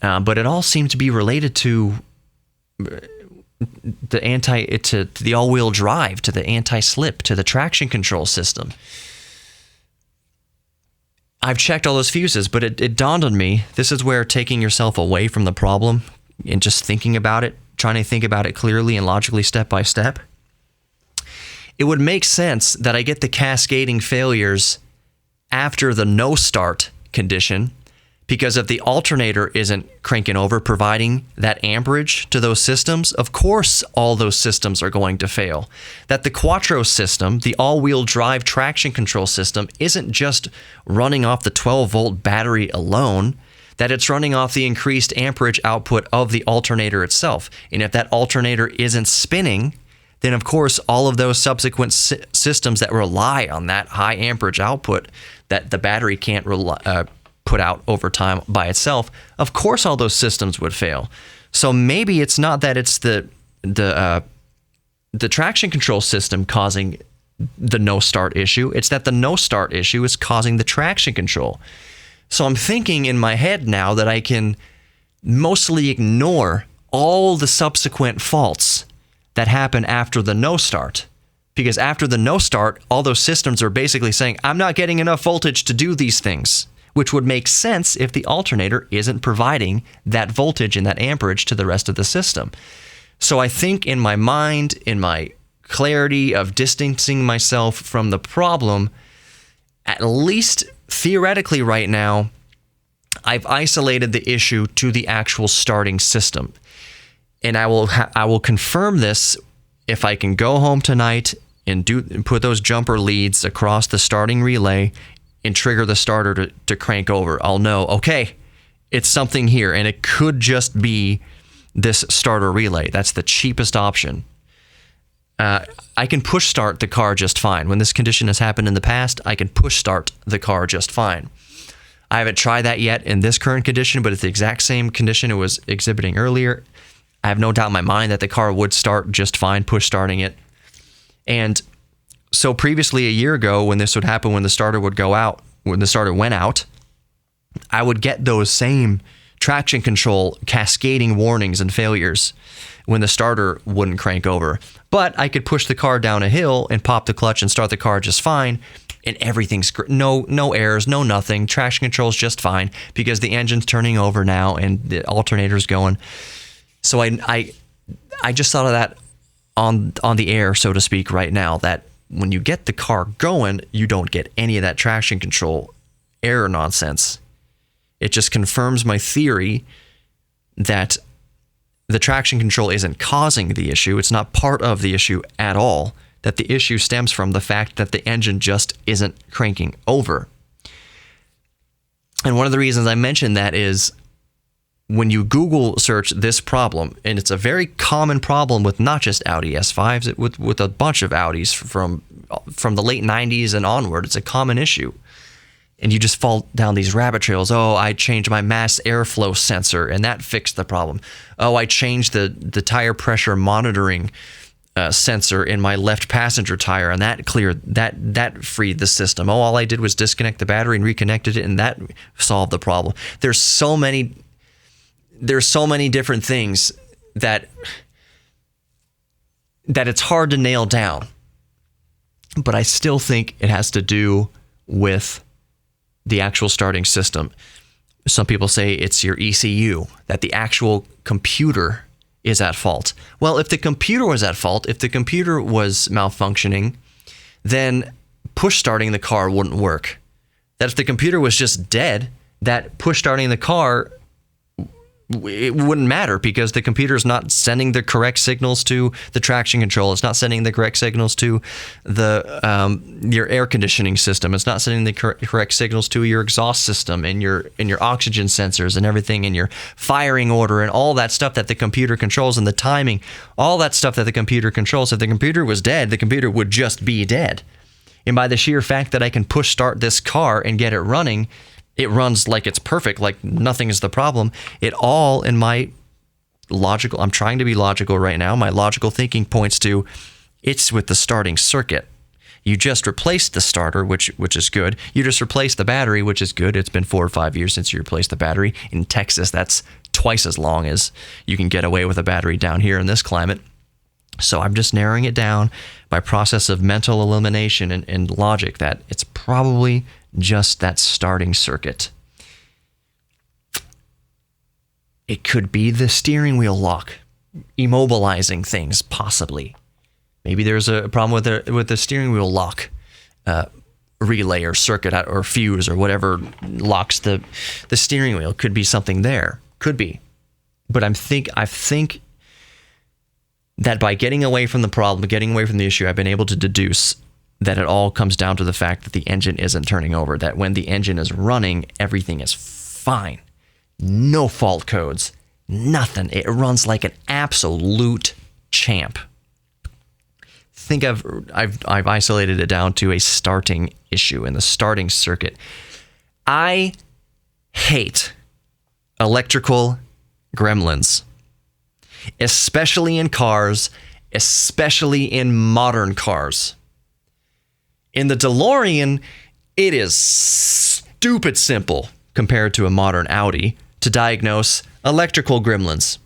But it all seemed to be related to the all-wheel drive, to the anti-slip, to the traction control system. I've checked all those fuses, but it dawned on me, this is where taking yourself away from the problem and just thinking about it, trying to think about it clearly and logically step by step. It would make sense that I get the cascading failures after the no start condition, because if the alternator isn't cranking over, providing that amperage to those systems, of course all those systems are going to fail. That the Quattro system, the all-wheel drive traction control system, isn't just running off the 12-volt battery alone, that it's running off the increased amperage output of the alternator itself. And if that alternator isn't spinning, then of course all of those subsequent systems that rely on that high amperage output that the battery can't put out over time by itself, of course all those systems would fail. So maybe it's not that it's the traction control system causing the no start issue, it's that the no start issue is causing the traction control. So I'm thinking in my head now that I can mostly ignore all the subsequent faults that happen after the no start. Because after the no start, all those systems are basically saying, I'm not getting enough voltage to do these things, which would make sense if the alternator isn't providing that voltage and that amperage to the rest of the system. So I think in my mind, in my clarity of distancing myself from the problem, at least theoretically right now, I've isolated the issue to the actual starting system. And I will confirm this if I can go home tonight and put those jumper leads across the starting relay and trigger the starter to crank over. I'll know, okay, it's something here, and it could just be this starter relay. That's the cheapest option. I can push start the car just fine. When this condition has happened in the past, I can push start the car just fine. I haven't tried that yet in this current condition, but it's the exact same condition it was exhibiting earlier. I have no doubt in my mind that the car would start just fine, push starting it. And so previously, a year ago, when this would happen, when the starter would go out, when the starter went out, I would get those same traction control cascading warnings and failures when the starter wouldn't crank over. But I could push the car down a hill and pop the clutch and start the car just fine, and everything's no errors, no nothing. Traction control's just fine because the engine's turning over now and the alternator's going. So I just thought of that on the air, so to speak, right now, that when you get the car going, you don't get any of that traction control error nonsense. It just confirms my theory that the traction control isn't causing the issue. It's not part of the issue at all. That the issue stems from the fact that the engine just isn't cranking over. And one of the reasons I mentioned that is when you Google search this problem, and it's a very common problem with not just Audi S5s, with a bunch of Audis from the late 90s and onward, it's a common issue. And you just fall down these rabbit trails. Oh, I changed my mass airflow sensor, and that fixed the problem. Oh, I changed the tire pressure monitoring sensor in my left passenger tire, and that cleared that freed the system. Oh, all I did was disconnect the battery and reconnected it, and that solved the problem. There's so many different things that it's hard to nail down. But I still think it has to do with the actual starting system. Some people say it's your ECU, that the actual computer is at fault. Well, if the computer was at fault, if the computer was malfunctioning, then push starting the car wouldn't work. That if the computer was just dead, that push starting the car, it wouldn't matter because the computer is not sending the correct signals to the traction control. It's not sending the correct signals to your air conditioning system. It's not sending the correct signals to your exhaust system and your oxygen sensors and everything, and your firing order and all that stuff that the computer controls, and the timing, all that stuff that the computer controls. If the computer was dead, the computer would just be dead. And by the sheer fact that I can push start this car and get it running, it runs like it's perfect, like nothing is the problem. It all in my logical, I'm trying to be logical right now, my logical thinking points to it's with the starting circuit. You just replaced the starter, which is good. You just replaced the battery, which is good. It's been 4 or 5 years since you replaced the battery. In Texas, that's twice as long as you can get away with a battery down here in this climate. So I'm just narrowing it down by process of mental elimination and logic that it's probably just that starting circuit. It could be the steering wheel lock, immobilizing things, possibly. Maybe there's a problem with the steering wheel lock relay or circuit or fuse or whatever locks the steering wheel. Could be something there. Could be. But I think that by getting away from the problem, getting away from the issue, I've been able to deduce that it all comes down to the fact that the engine isn't turning over, that when the engine is running, everything is fine. No fault codes, nothing. It runs like an absolute champ. Think I've isolated it down to a starting issue in the starting circuit. I hate electrical gremlins, especially in cars, especially in modern cars. In the DeLorean, it is stupid simple compared to a modern Audi to diagnose electrical gremlins.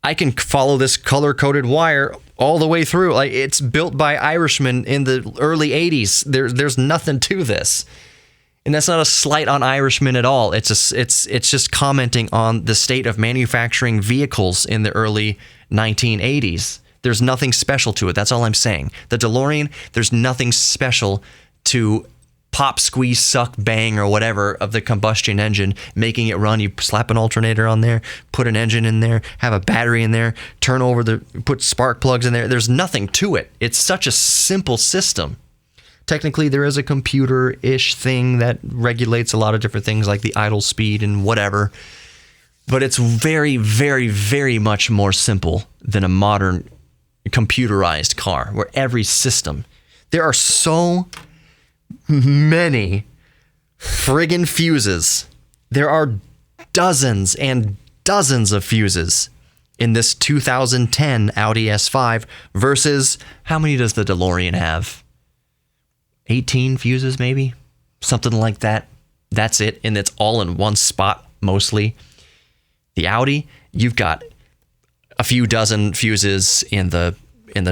I can follow this color-coded wire all the way through. Like, it's built by Irishmen in the early 80s. There's nothing to this. And that's not a slight on Irishmen at all. It's just commenting on the state of manufacturing vehicles in the early 1980s. There's nothing special to it. That's all I'm saying. The DeLorean, there's nothing special to pop, squeeze, suck, bang, or whatever of the combustion engine, making it run. You slap an alternator on there, put an engine in there, have a battery in there, put spark plugs in there. There's nothing to it. It's such a simple system. Technically, there is a computer-ish thing that regulates a lot of different things like the idle speed and whatever. But it's very, very, very much more simple than a modern computerized car where every system, there are so many friggin' fuses. There are dozens and dozens of fuses in this 2010 Audi S5 versus how many does the DeLorean have? 18 fuses maybe? Something like that. That's it, and it's all in one spot mostly. The Audi, you've got a few dozen fuses in the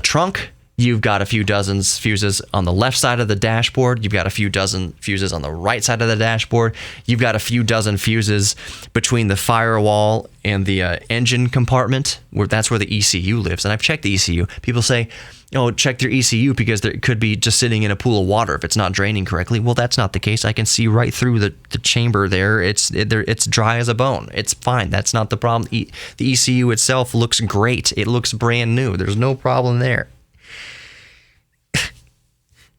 trunk. You've got a few dozen fuses on the left side of the dashboard. You've got a few dozen fuses on the right side of the dashboard. You've got a few dozen fuses between the firewall and the engine compartment, that's where the ECU lives. And I've checked the ECU. People say, oh, check their ECU because it could be just sitting in a pool of water if it's not draining correctly. Well, that's not the case. I can see right through the chamber there. It's dry as a bone. It's fine. That's not the problem. The ECU itself looks great. It looks brand new. There's no problem there.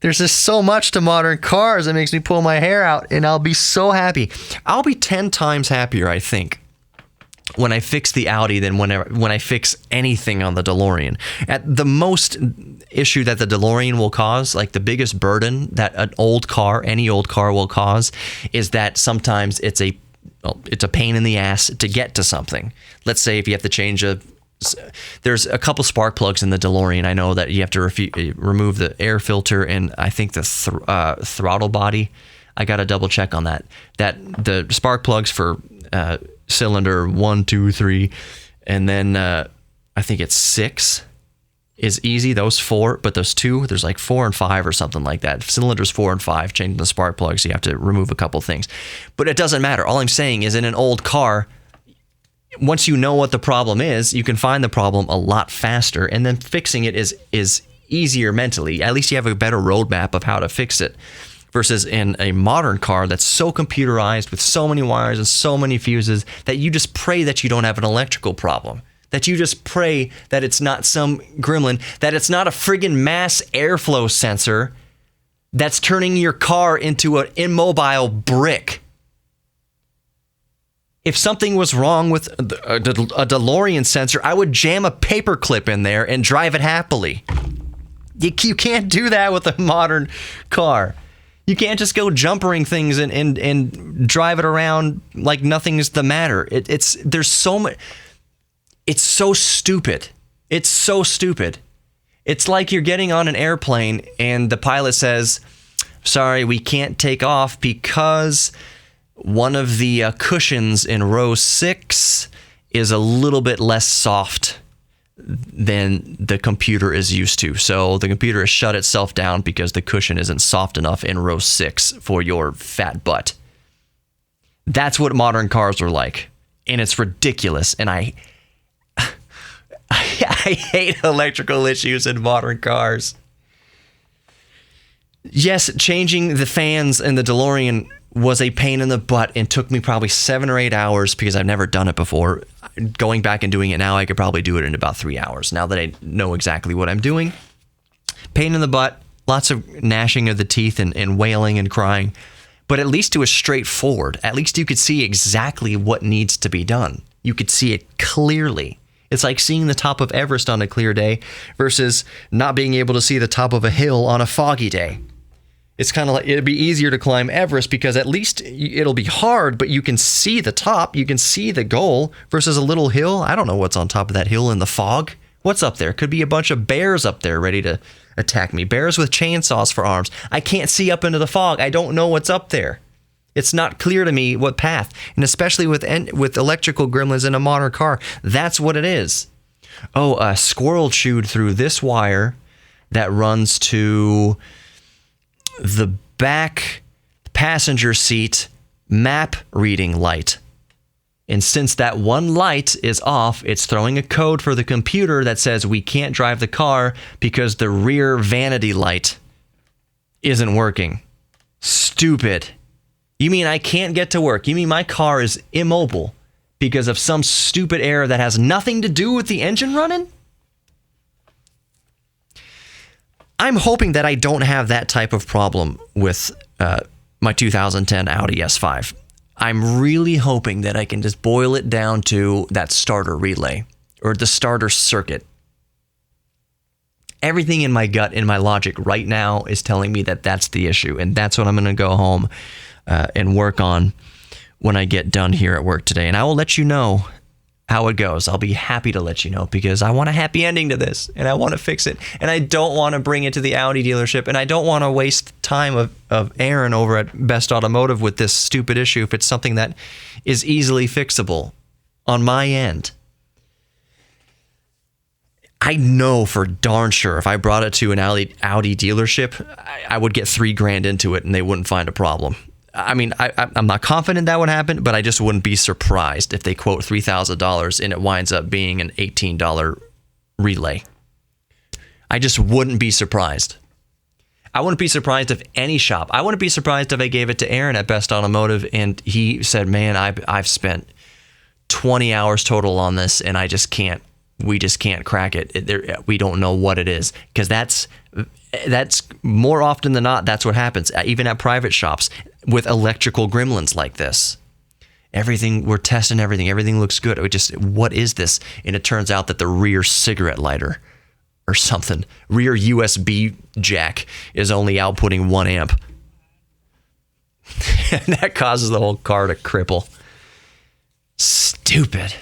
There's just so much to modern cars that makes me pull my hair out, and I'll be so happy. I'll be 10 times happier, I think, when I fix the Audi than when I fix anything on the DeLorean. At the most issue that the DeLorean will cause, like the biggest burden that any old car will cause, is that sometimes it's a pain in the ass to get to something. Let's say if you have to change there's a couple spark plugs in the DeLorean. I know that you have to remove the air filter and I think the throttle body. I got to double check on that. That the spark plugs for cylinder 1, 2, 3, and then I think it's 6 is easy. Those 4, but those 2, there's like 4 and 5 or something like that. Cylinders 4 and 5, changing the spark plugs, you have to remove a couple things. But it doesn't matter. All I'm saying is in an old car, once you know what the problem is, you can find the problem a lot faster, and then fixing it is easier mentally. At least you have a better roadmap of how to fix it. Versus in a modern car that's so computerized with so many wires and so many fuses that you just pray that you don't have an electrical problem. That you just pray that it's not some gremlin, that it's not a friggin' mass airflow sensor that's turning your car into an immobile brick. If something was wrong with a DeLorean sensor, I would jam a paperclip in there and drive it happily. You can't do that with a modern car. You can't just go jumpering things and drive it around like nothing's the matter. There's so much. It's so stupid. It's so stupid. It's like you're getting on an airplane and the pilot says, "Sorry, we can't take off because one of the cushions in row 6 is a little bit less soft than the computer is used to. So the computer has shut itself down because the cushion isn't soft enough in row 6 for your fat butt. That's what modern cars are like. And it's ridiculous. And I hate electrical issues in modern cars. Yes, changing the fans in the DeLorean was a pain in the butt and took me probably 7 or 8 hours because I've never done it before. Going back and doing it now, I could probably do it in about 3 hours now that I know exactly what I'm doing. Pain in the butt, lots of gnashing of the teeth and wailing and crying. But at least it was straightforward. At least you could see exactly what needs to be done. You could see it clearly. It's like seeing the top of Everest on a clear day versus not being able to see the top of a hill on a foggy day. It's kind of like it'd be easier to climb Everest because at least it'll be hard, but you can see the top, you can see the goal versus a little hill. I don't know what's on top of that hill in the fog. What's up there? Could be a bunch of bears up there ready to attack me. Bears with chainsaws for arms. I can't see up into the fog. I don't know what's up there. It's not clear to me what path. And especially with electrical gremlins in a modern car, that's what it is. Oh, a squirrel chewed through this wire that runs to the back passenger seat map reading light. And since that one light is off, it's throwing a code for the computer that says we can't drive the car because the rear vanity light isn't working. Stupid. You mean I can't get to work? You mean my car is immobile because of some stupid error that has nothing to do with the engine running? I'm hoping that I don't have that type of problem with my 2010 Audi S5. I'm really hoping that I can just boil it down to that starter relay or the starter circuit. Everything in my gut, in my logic right now is telling me that that's the issue. And that's what I'm going to go home and work on when I get done here at work today. And I will let you know how it goes. I'll be happy to let you know because I want a happy ending to this and I want to fix it. And I don't want to bring it to the Audi dealership and I don't want to waste time of Aaron over at Best Automotive with this stupid issue if it's something that is easily fixable on my end. I know for darn sure if I brought it to an Audi dealership, I would get $3,000 into it and they wouldn't find a problem. I mean, I'm not confident that would happen, but I just wouldn't be surprised if they quote $3,000 and it winds up being an $18 relay. I just wouldn't be surprised. I wouldn't be surprised if any shop. I wouldn't be surprised if I gave it to Aaron at Best Automotive and he said, "Man, I've spent 20 hours total on this and we just can't crack it. We don't know what it is." Because that's more often than not, that's what happens. Even at private shops with electrical gremlins like this. We're testing everything. Everything looks good. What is this? And it turns out that the rear cigarette lighter or something, rear USB jack is only outputting 1 amp. And that causes the whole car to cripple. Stupid.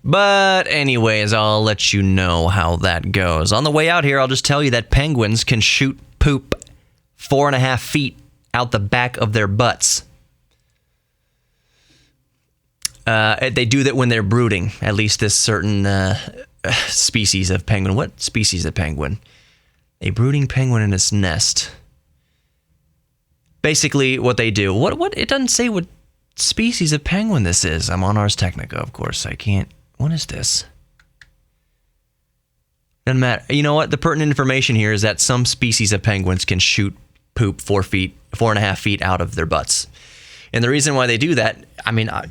But anyways, I'll let you know how that goes. On the way out here, I'll just tell you that penguins can shoot poop 4.5 feet out the back of their butts. They do that when they're brooding. At least this certain species of penguin. What species of penguin? A brooding penguin in its nest. Basically, what they do. What? It doesn't say what species of penguin this is. I'm on Ars Technica, of course. I can't. What is this? Doesn't matter. You know what? The pertinent information here is that some species of penguins can shoot poop 4.5 feet out of their butts. And the reason why they do that, I mean, I'm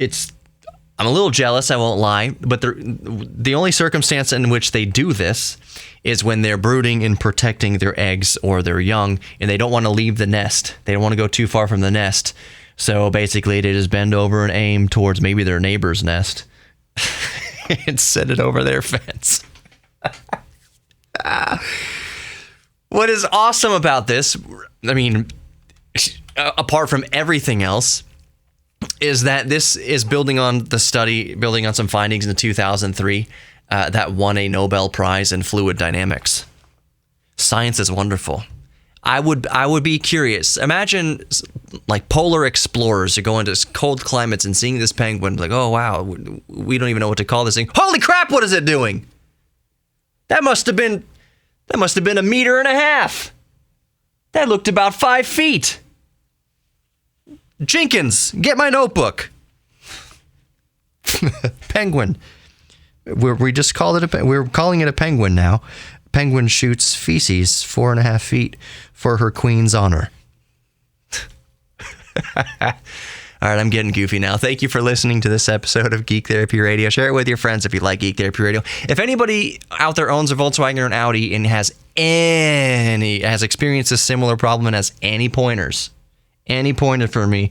a little jealous, I won't lie, but the only circumstance in which they do this is when they're brooding and protecting their eggs or their young, and they don't want to leave the nest. They don't want to go too far from the nest. So basically, they just bend over and aim towards maybe their neighbor's nest and set it over their fence. What is awesome about this, I mean, apart from everything else, is that this is building on some findings in 2003 that won a Nobel Prize in fluid dynamics. Science is wonderful. I would be curious. Imagine like polar explorers who go into cold climates and seeing this penguin, like, oh wow, we don't even know what to call this thing. Holy crap, what is it doing? That must have been 1.5 meters. That looked about 5 feet. Jenkins, get my notebook. Penguin. We just called it we're calling it a penguin now. Penguin shoots feces 4.5 feet for her queen's honor. All right, I'm getting goofy now. Thank you for listening to this episode of Geek Therapy Radio. Share it with your friends if you like Geek Therapy Radio. If anybody out there owns a Volkswagen or an Audi and has experienced a similar problem and has any pointers for me,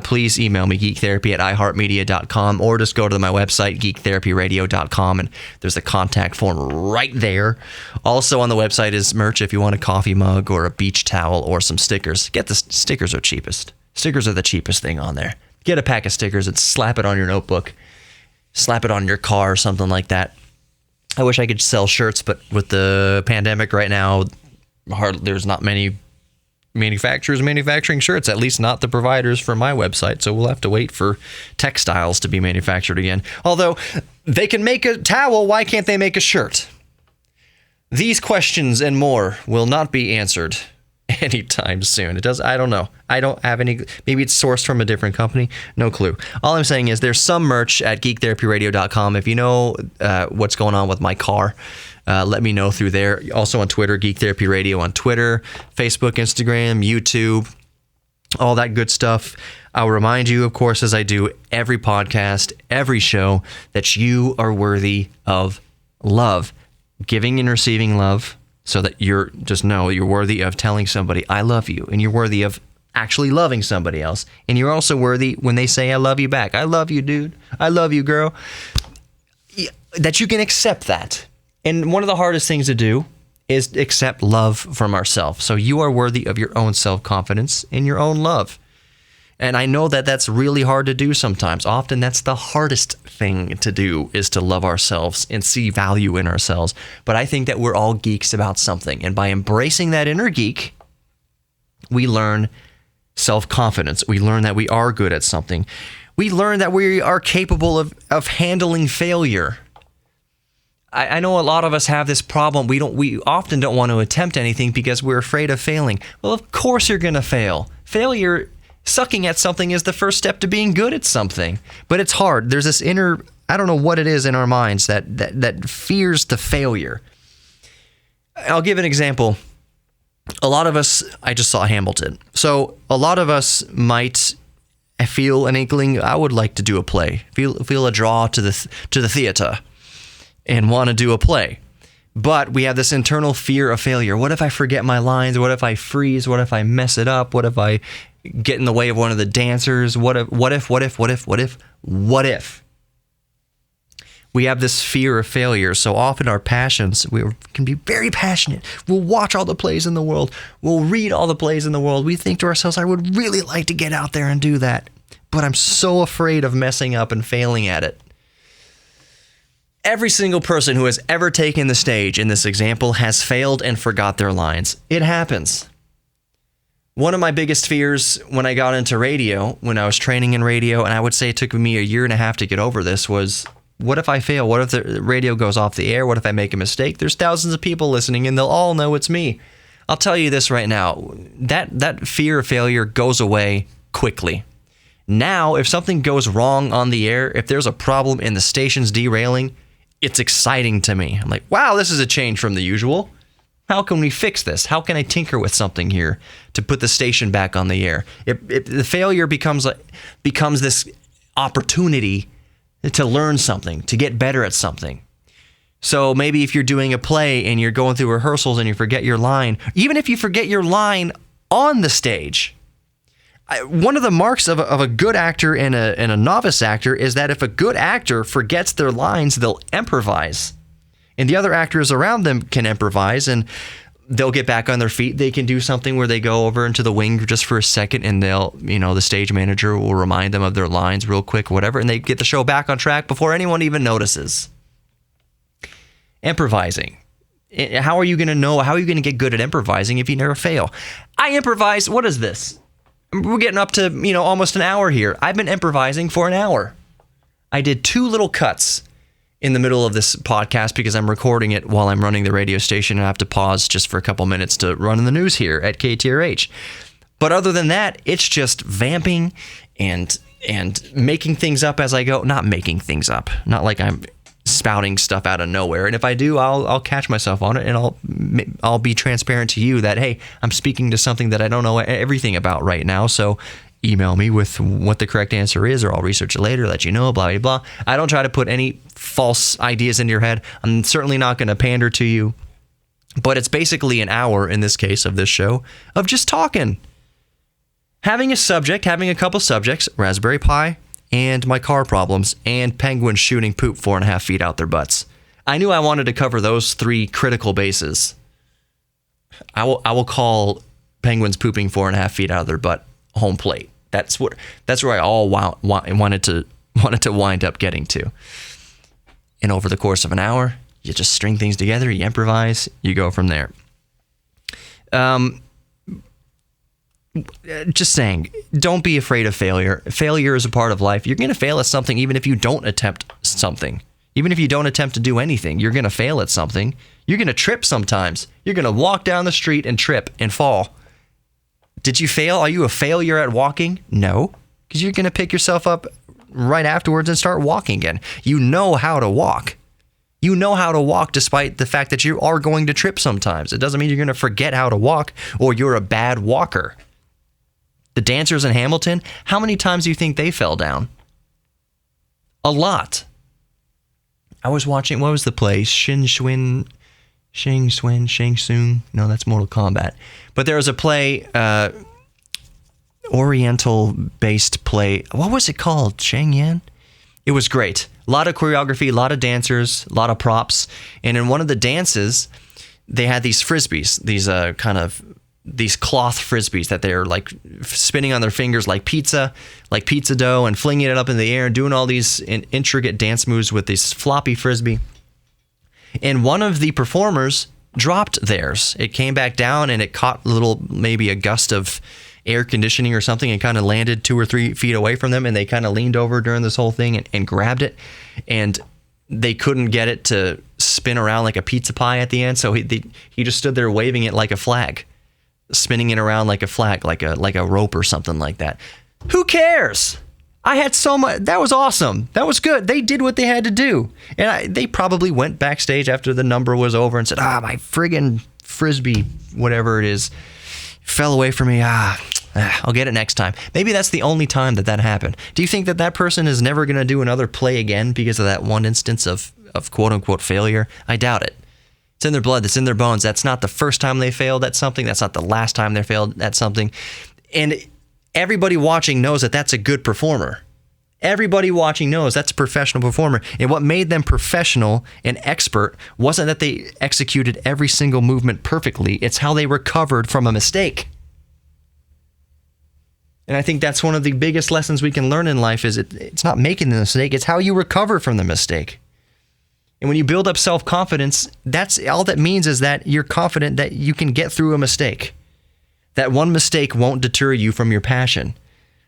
please email me, geektherapy@iheartmedia.com, or just go to my website, geektherapyradio.com, and there's a contact form right there. Also on the website is merch if you want a coffee mug or a beach towel or some stickers. Get the stickers are cheapest. Stickers are the cheapest thing on there. Get a pack of stickers and slap it on your notebook, slap it on your car or something like that. I wish I could sell shirts, but with the pandemic right now, there's not many manufacturers manufacturing shirts, at least not the providers for my website, so we'll have to wait for textiles to be manufactured again. Although they can make a towel, why can't they make a shirt? These questions and more will not be answered anytime soon. I don't know. I don't have any. Maybe it's sourced from a different company. No clue. All I'm saying is there's some merch at geektherapyradio.com. If you know what's going on with my car, let me know through there. Also on Twitter, Geek Therapy Radio on Twitter, Facebook, Instagram, YouTube, all that good stuff. I'll remind you, of course, as I do every podcast, every show, that you are worthy of love, giving and receiving love, so that you're worthy of telling somebody, I love you, and you're worthy of actually loving somebody else. And you're also worthy when they say, I love you back. I love you, dude. I love you, girl. That you can accept that. And one of the hardest things to do is accept love from ourselves. So you are worthy of your own self-confidence and your own love. And I know that that's really hard to do sometimes. Often that's the hardest thing to do, is to love ourselves and see value in ourselves. But I think that we're all geeks about something. And by embracing that inner geek, we learn self-confidence. We learn that we are good at something. We learn that we are capable of handling failure. I know a lot of us have this problem. We often don't want to attempt anything because we're afraid of failing. Well, of course you're going to fail. Sucking at something is the first step to being good at something. But it's hard. There's this inner, I don't know what it is in our minds that fears the failure. I'll give an example. A lot of us, I just saw Hamilton. So a lot of us might feel an inkling, I would like to do a play, feel a draw to the theater and want to do a play. But we have this internal fear of failure. What if I forget my lines? What if I freeze? What if I mess it up? What if I get in the way of one of the dancers? What if? We have this fear of failure. So often our passions, we can be very passionate. We'll watch all the plays in the world. We'll read all the plays in the world. We think to ourselves, I would really like to get out there and do that, but I'm so afraid of messing up and failing at it. Every single person who has ever taken the stage in this example has failed and forgot their lines. It happens. One of my biggest fears when I got into radio, when I was training in radio, and I would say it took me 1.5 years to get over this, was what if I fail? What if the radio goes off the air? What if I make a mistake? There's thousands of people listening and they'll all know it's me. I'll tell you this right now, that fear of failure goes away quickly. Now, if something goes wrong on the air, if there's a problem and the station's derailing, it's exciting to me. I'm like, wow, this is a change from the usual. How can we fix this? How can I tinker with something here to put the station back on the air? The failure becomes this opportunity to learn something, to get better at something. So maybe if you're doing a play and you're going through rehearsals and you forget your line, even if you forget your line on the stage, one of the marks of a good actor and a novice actor is that if a good actor forgets their lines, they'll improvise. And the other actors around them can improvise and they'll get back on their feet. They can do something where they go over into the wing just for a second and the stage manager will remind them of their lines real quick, whatever, and they get the show back on track before anyone even notices. Improvising. How are you going to know? How are you going to get good at improvising if you never fail? I improvise. What is this? We're getting up to, almost an hour here. I've been improvising for an hour. I did 2 little cuts in the middle of this podcast because I'm recording it while I'm running the radio station and I have to pause just for a couple minutes to run the news here at KTRH. But other than that, it's just vamping and making things up as I go. Not making things up. Not like I'm spouting stuff out of nowhere. And if I do, I'll catch myself on it, and I'll be transparent to you that, hey, I'm speaking to something that I don't know everything about right now. So email me with what the correct answer is, or I'll research it later, let you know, blah, blah, blah. I don't try to put any false ideas into your head. I'm certainly not going to pander to you. But it's basically an hour, in this case of this show, of just talking. Having a subject, having a couple subjects, Raspberry Pi, and my car problems, and penguins shooting poop 4.5 feet out their butts. I knew I wanted to cover those 3 critical bases. I will call penguins pooping 4.5 feet out of their butt home plate. That's where I all wanted to wind up getting to. And over the course of an hour, you just string things together, you improvise, you go from there. Just saying, don't be afraid of failure. Failure is a part of life. You're going to fail at something even if you don't attempt something. Even if you don't attempt to do anything, you're going to fail at something. You're going to trip sometimes. You're going to walk down the street and trip and fall. Did you fail? Are you a failure at walking? No, because you're going to pick yourself up right afterwards and start walking again. You know how to walk. You know how to walk despite the fact that you are going to trip sometimes. It doesn't mean you're going to forget how to walk or you're a bad walker. The dancers in Hamilton, how many times do you think they fell down? A lot. I was watching, what was the play? Shang Tsung. No, that's Mortal Kombat. But there was a play, Oriental-based play. What was it called? Chang Yan? It was great. A lot of choreography, a lot of dancers, a lot of props. And in one of the dances, they had these frisbees, these cloth frisbees that they're like spinning on their fingers like pizza dough, and flinging it up in the air and doing all these intricate dance moves with this floppy frisbee. And one of the performers dropped theirs. It came back down and it caught maybe a gust of air conditioning or something, and kind of landed 2 or 3 feet away from them. And they kind of leaned over during this whole thing and grabbed it. And they couldn't get it to spin around like a pizza pie at the end. So he just stood there waving it like a flag, spinning it around like a flag, like a rope or something like that. Who cares? I had so much. That was awesome. That was good. They did what they had to do. And they probably went backstage after the number was over and said, my friggin' frisbee, whatever it is, fell away from me. I'll get it next time. Maybe that's the only time that happened. Do you think that person is never going to do another play again because of that one instance of quote-unquote failure? I doubt it. It's in their blood. It's in their bones. That's not the first time they failed at something. That's not the last time they failed at something. And everybody watching knows that that's a good performer. Everybody watching knows that's a professional performer. And what made them professional and expert wasn't that they executed every single movement perfectly. It's how they recovered from a mistake. And I think that's one of the biggest lessons we can learn in life is it's not making the mistake. It's how you recover from the mistake. And when you build up self-confidence, that's all that means is that you're confident that you can get through a mistake. That one mistake won't deter you from your passion.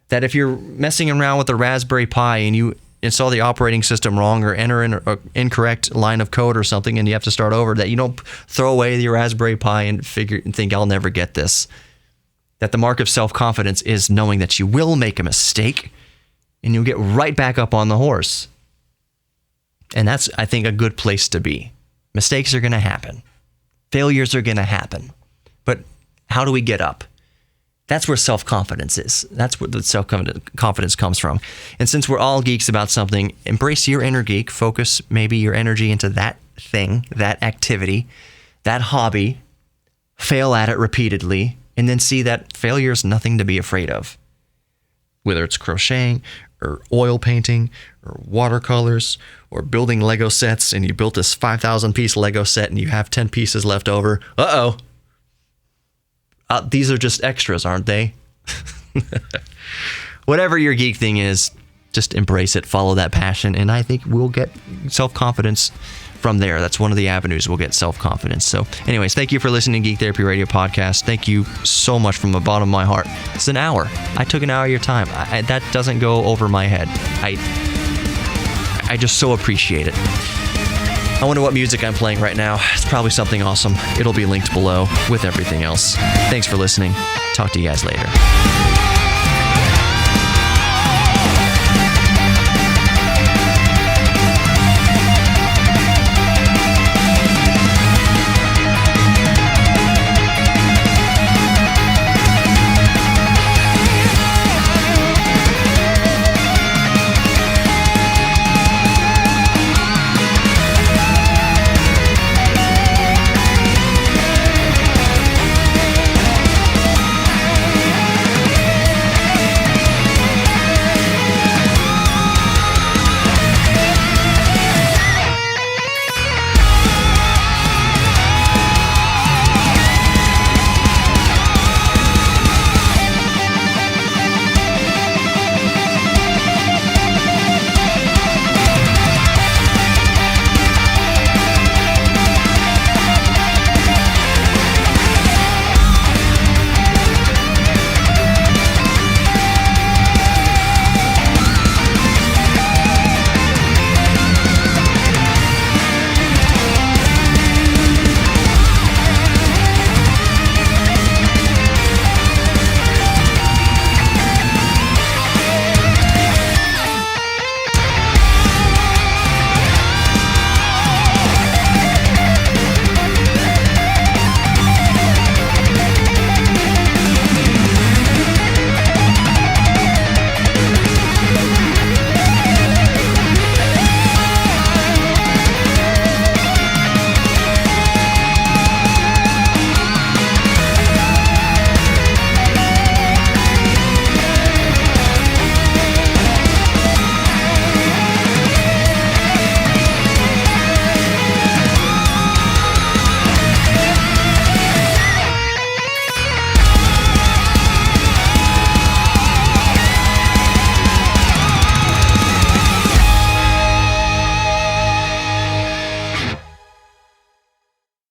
That if you're messing around with a Raspberry Pi and you install the operating system wrong or enter in an incorrect line of code or something and you have to start over, that you don't throw away your Raspberry Pi and think I'll never get this. That the mark of self-confidence is knowing that you will make a mistake and you'll get right back up on the horse. And that's, I think, a good place to be. Mistakes are going to happen. Failures are going to happen. But how do we get up? That's where self-confidence is. That's where the self-confidence comes from. And since we're all geeks about something, embrace your inner geek. Focus maybe your energy into that thing, that activity, that hobby. Fail at it repeatedly. And then see that failure is nothing to be afraid of. Whether it's crocheting or oil painting or watercolors or building Lego sets, and you built this 5,000-piece Lego set and you have 10 pieces left over. These are just extras, aren't they? Whatever your geek thing is, just embrace it, follow that passion, and I think we'll get self-confidence from there. That's one of the avenues we'll get self-confidence. So anyways, thank you for listening to Geek Therapy Radio Podcast. Thank you so much from the bottom of my heart. It's an hour. I took an hour of your time. That doesn't go over my head. I just so appreciate it. I wonder what music I'm playing right now. It's probably something awesome. It'll be linked below with everything else. Thanks for listening. Talk to you guys later.